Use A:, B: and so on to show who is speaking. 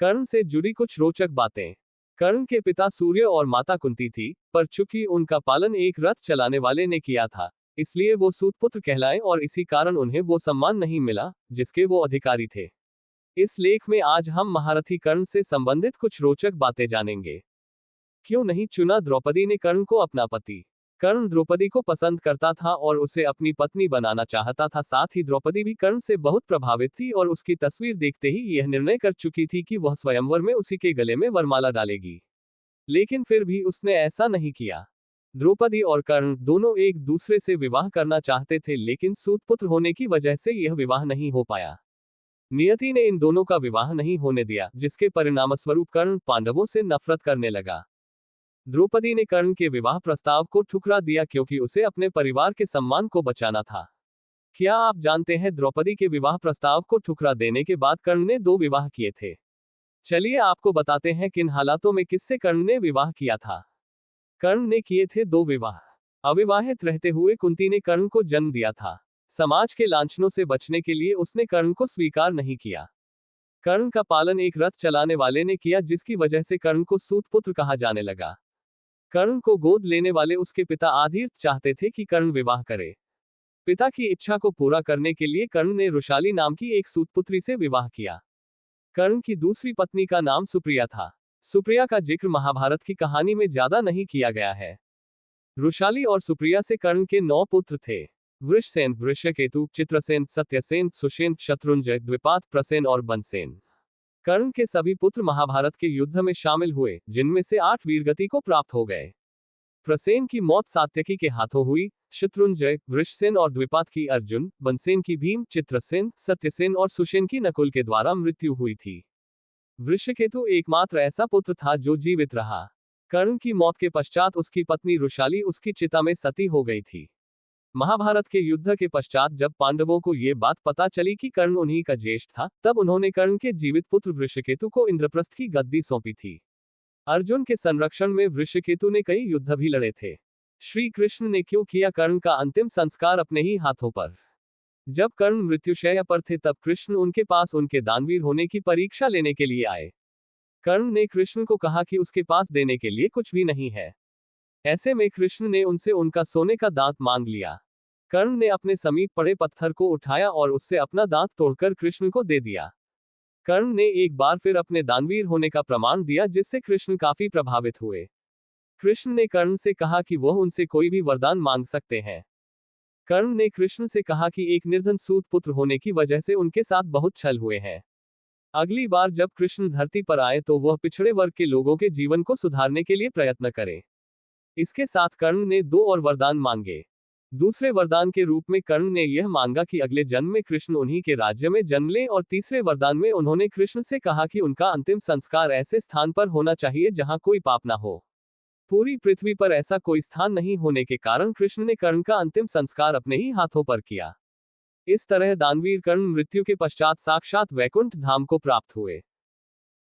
A: कर्ण से जुड़ी कुछ रोचक बातें। कर्ण के पिता सूर्य और माता कुंती थी, पर चूंकि उनका पालन एक रथ चलाने वाले ने किया था, इसलिए वो सूतपुत्र कहलाए और इसी कारण उन्हें वो सम्मान नहीं मिला जिसके वो अधिकारी थे। इस लेख में आज हम महारथी कर्ण से संबंधित कुछ रोचक बातें जानेंगे। क्यों नहीं चुना द्रौपदी ने कर्ण को अपना पति? कर्ण द्रौपदी को पसंद करता था और उसे अपनी पत्नी बनाना चाहता था। साथ ही द्रौपदी भी कर्ण से बहुत प्रभावित थी और उसकी तस्वीर देखते ही यह निर्णय कर चुकी थी कि वह स्वयंवर में उसी के गले में वरमाला डालेगी। लेकिन फिर भी उसने ऐसा नहीं किया। द्रौपदी और कर्ण दोनों एक दूसरे से विवाह करना चाहते थे, लेकिन सूतपुत्र होने की वजह से यह विवाह नहीं हो पाया। नियति ने इन दोनों का विवाह नहीं होने दिया, जिसके परिणामस्वरूप कर्ण पांडवों से नफरत करने लगा। द्रौपदी ने कर्ण के विवाह प्रस्ताव को ठुकरा दिया क्योंकि उसे अपने परिवार के सम्मान को बचाना था। क्या आप जानते हैं द्रौपदी के विवाह प्रस्ताव को ठुकरा देने के बाद कर्ण ने 2 विवाह किए थे? चलिए आपको बताते हैं किन हालातों में किससे कर्ण ने विवाह किया था। कर्ण ने किए थे 2 विवाह। अविवाहित रहते हुए कुंती ने कर्ण को जन्म दिया था। समाज के लांछनों से बचने के लिए उसने कर्ण को स्वीकार नहीं किया। कर्ण का पालन एक रथ चलाने वाले ने किया, जिसकी वजह से कर्ण को सूतपुत्र कहा जाने लगा। कर्ण को गोद लेने वाले उसके पिता आदिर्थ चाहते थे कि कर्ण विवाह करे। पिता की इच्छा को पूरा करने के लिए कर्ण ने रुशाली नाम की एक सूतपुत्री से विवाह किया। कर्ण की दूसरी पत्नी का नाम सुप्रिया था। सुप्रिया का जिक्र महाभारत की कहानी में ज्यादा नहीं किया गया है। रुशाली और सुप्रिया से कर्ण के 9 पुत्र थे। वृषसेन, वृषकेतु, चित्रसेन, सत्यसेन, सुषेन, शत्रुंजय, द्विपात, प्रसेन और बनसेन। कर्ण के सभी पुत्र महाभारत के युद्ध में शामिल हुए, जिनमें से 8 वीरगति को प्राप्त हो गए। प्रसेन की मौत सात्यकी के हाथों हुई। शत्रुंजय, वृषसेन और द्विपात की अर्जुन, बनसेन की भीम, चित्रसेन, सत्यसेन और सुषेन की नकुल के द्वारा मृत्यु हुई थी। वृषकेतु एकमात्र ऐसा पुत्र था जो जीवित रहा। कर्ण की मौत के पश्चात उसकी पत्नी रुशाली उसकी चिता में सती हो गई थी। महाभारत के युद्ध के पश्चात जब पांडवों को ये बात पता चली कि कर्ण उन्हीं का ज्येष्ठ था, तब उन्होंने कर्ण के जीवित पुत्र वृषकेतु को इंद्रप्रस्थ की गद्दी सौंपी थी। अर्जुन के संरक्षण में वृषकेतु ने कई युद्ध भी लड़े थे। श्री कृष्ण ने क्यों किया कर्ण का अंतिम संस्कार अपने ही हाथों पर? जब कर्ण मृत्युशैया पर थे तब कृष्ण उनके पास उनके दानवीर होने की परीक्षा लेने के लिए आए। कर्ण ने कृष्ण को कहा कि उसके पास देने के लिए कुछ भी नहीं है। ऐसे में कृष्ण ने उनसे उनका सोने का दांत मांग लिया। कर्ण ने अपने समीप पड़े पत्थर को उठाया और उससे अपना दांत तोड़कर कृष्ण को दे दिया। कर्ण ने एक बार फिर अपने दानवीर होने का प्रमाण दिया, जिससे कृष्ण काफी प्रभावित हुए। कृष्ण ने कर्ण से कहा कि वह उनसे कोई भी वरदान मांग सकते हैं। कर्ण ने कृष्ण से कहा कि एक निर्धन सूत पुत्र होने की वजह से उनके साथ बहुत छल हुए हैं। अगली बार जब कृष्ण धरती पर आए तो वह पिछड़े वर्ग के लोगों के जीवन को सुधारने के लिए प्रयत्न करें। इसके साथ कर्ण ने 2 और वरदान मांगे। दूसरे वरदान के रूप में कर्ण ने यह मांगा कि अगले जन्म में कृष्ण उन्हीं के राज्य में जन्म लें, और तीसरे वरदान में उन्होंने कृष्ण से कहा कि उनका अंतिम संस्कार ऐसे स्थान पर होना चाहिए जहां कोई पाप ना हो। पूरी पृथ्वी पर ऐसा कोई स्थान नहीं होने के कारण कृष्ण ने कर्ण का अंतिम संस्कार अपने ही हाथों पर किया। इस तरह दानवीर कर्ण मृत्यु के पश्चात साक्षात वैकुंठ धाम को प्राप्त हुए।